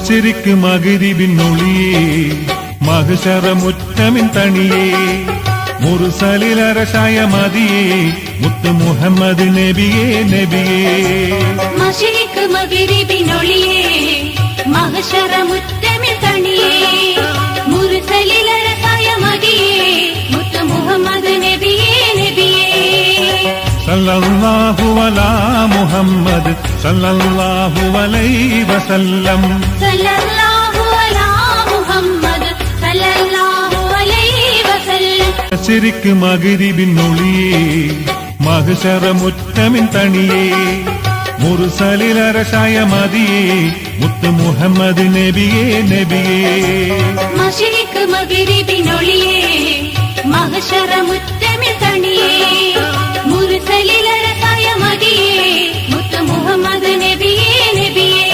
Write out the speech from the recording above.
ശരിക്ക് മഗ്രിബിനൊളിയേ മഹ്ശറമുറ്റമിൻ തണിയേ മുർസലിലറശായ മദിയേ മുത്ത് മുഹമ്മദ് നബിയേ നബിയേ മശരിക്ക് മഗ്രിബിനൊളിയേ മഹ്ശറമുറ്റമിൻ തണിയേ മുർസലിലറശായ മദിയേ മുത്ത് മുഹമ്മദ് നബിയേ നബിയേ സല്ലല്ലാഹു അലാ മുഹമ്മദ് സല്ലല്ലാഹു അലൈഹി വസല്ലം സല്ലല്ലാഹു അലാ മുഹമ്മദ് സല്ലല്ലാഹു അലൈഹി വസല്ലം ശരിക്ക് മഗ്രിബിനൊളിയേ മഹ്ശറമുറ്റമിൻ തണിയേ മുർസലിലറശായ മദിയേ മുത്ത് മുഹമ്മദ് നബിയേ നബിയേ മശരിക്ക് മഗ്രിബിനൊളിയേ മഹ്ശറമുറ്റമിൻ തണിയേ മുർസലിലറശായ മദിയേ മുത്ത് മുഹമ്മദ് നബിയേ നബിയേ